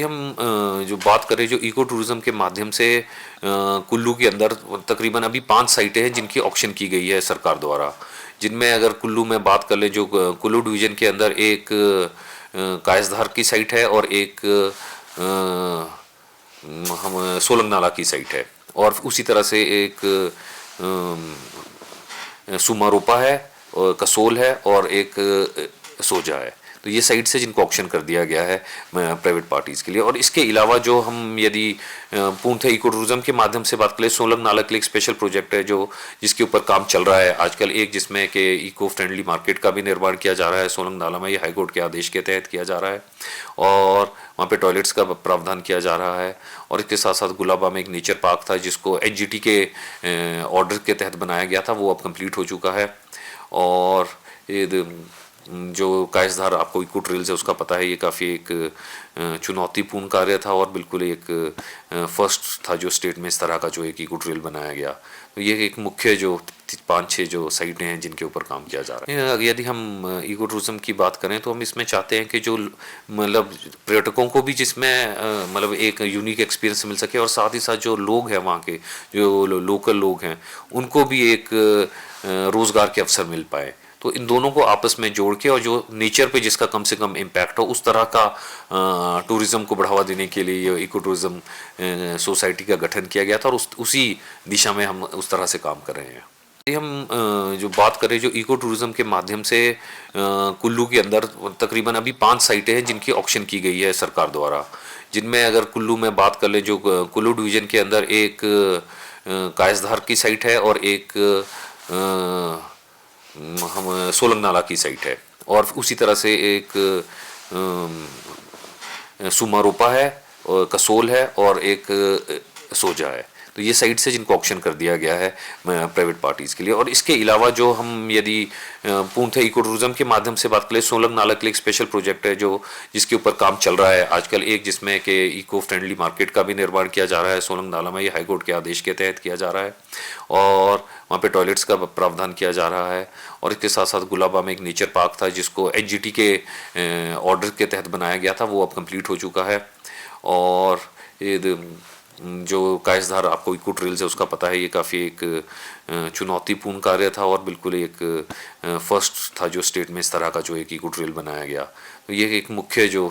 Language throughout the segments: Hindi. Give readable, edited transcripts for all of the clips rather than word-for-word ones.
हम जो बात करें जो इको टूरिज्म के माध्यम से कुल्लू के अंदर तकरीबन अभी 5 साइटें हैं जिनकी ऑक्शन की गई है सरकार द्वारा। जिनमें अगर कुल्लू में बात कर लें, जो कुल्लू डिवीजन के अंदर एक कायसधार की साइट है और एक हम सोलंग नाला की साइट है, और उसी तरह से एक सुमारोपा है और कसोल है और एक सोजा है। तो ये साइट्स है जिनको ऑक्शन कर दिया गया है प्राइवेट पार्टीज़ के लिए। और इसके अलावा जो हम यदि पूर्णतः इको टूरिज्म के माध्यम से बात करें, सोलंग नाला के लिए एक स्पेशल प्रोजेक्ट है जो जिसके ऊपर काम चल रहा है आजकल, एक जिसमें कि इको फ्रेंडली मार्केट का भी निर्माण किया जा रहा है सोलंग नाला में। ये हाईकोर्ट के आदेश के तहत किया जा रहा है और वहाँ पे टॉयलेट्स का प्रावधान किया जा रहा है। और इसके साथ साथ गुलाबा में एक नेचर पार्क था जिसको एनजीटी के ऑर्डर के तहत बनाया गया था, वो अब कंप्लीट हो चुका है। और ये जो कायसधार आपको इको ट्रेल्स है उसका पता है, ये काफ़ी एक चुनौतीपूर्ण कार्य था और बिल्कुल एक फर्स्ट था जो स्टेट में इस तरह का जो एक इको ट्रेल बनाया गया। तो ये एक मुख्य जो 5-6 जो साइटें हैं जिनके ऊपर काम किया जा रहा है। यदि हम इको टूरिज्म की बात करें तो हम इसमें चाहते हैं कि जो मतलब पर्यटकों को भी जिसमें मतलब एक यूनिक एक्सपीरियंस मिल सके, और साथ ही साथ जो लोग हैं वहाँ के जो लोकल लोग हैं उनको भी एक रोज़गार के अवसर मिल पाए। तो इन दोनों को आपस में जोड़ के और जो नेचर पे जिसका कम से कम इम्पैक्ट हो उस तरह का टूरिज़्म को बढ़ावा देने के लिए ये इको टूरिज़्म सोसाइटी का गठन किया गया था, और उसी दिशा में हम उस तरह से काम कर रहे हैं। हम जो बात करें जो इको टूरिज्म के माध्यम से कुल्लू के अंदर तकरीबन अभी 5 साइटें हैं जिनकी ऑक्शन की गई है सरकार द्वारा। जिनमें अगर कुल्लू में बात कर लें, जो कुल्लू डिवीजन के अंदर एक कायसधार की साइट है और एक हम सोलंग नाला की साइट है, और उसी तरह से एक सुमारोपा है और कसोल है और एक सोजा है। तो ये साइट्स है जिनको ऑक्शन कर दिया गया है प्राइवेट पार्टीज़ के लिए। और इसके अलावा जो हम यदि पूर्णतः इको टूरिज्म के माध्यम से बात करें, सोलंग नाला के लिए एक स्पेशल प्रोजेक्ट है जो जिसके ऊपर काम चल रहा है आजकल, एक जिसमें कि इको फ्रेंडली मार्केट का भी निर्माण किया जा रहा है सोलंग नाला में। ये हाईकोर्ट के आदेश के तहत किया जा रहा है और वहाँ पे टॉयलेट्स का प्रावधान किया जा रहा है। और इसके साथ साथ गुलाबा में एक नेचर पार्क था जिसको एनजीटी के ऑर्डर के तहत बनाया गया था, वो अब कंप्लीट हो चुका है। और ये जो कायसधार आपको इको ट्रेल्स है उसका पता है, ये काफ़ी एक चुनौतीपूर्ण कार्य था और बिल्कुल एक फर्स्ट था जो स्टेट में इस तरह का जो एक इको ट्रेल बनाया गया। तो ये एक मुख्य जो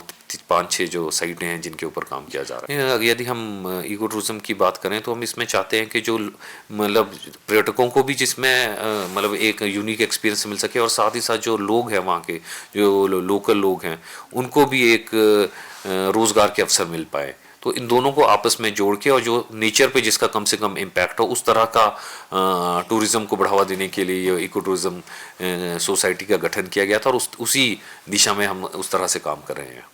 5-6 जो साइटें हैं जिनके ऊपर काम किया जा रहा है। यदि हम इको टूरिज्म की बात करें तो हम इसमें चाहते हैं कि जो मतलब पर्यटकों को भी जिसमें मतलब एक यूनिक एक्सपीरियंस मिल सके, और साथ ही साथ जो लोग हैं वहाँ के जो लोकल लोग हैं उनको भी एक रोज़गार के अवसर मिल पाए। तो इन दोनों को आपस में जोड़ के और जो नेचर पे जिसका कम से कम इम्पैक्ट हो उस तरह का टूरिज़्म को बढ़ावा देने के लिए ये इको टूरिज़्म सोसाइटी का गठन किया गया था, और उसी दिशा में हम उस तरह से काम कर रहे हैं।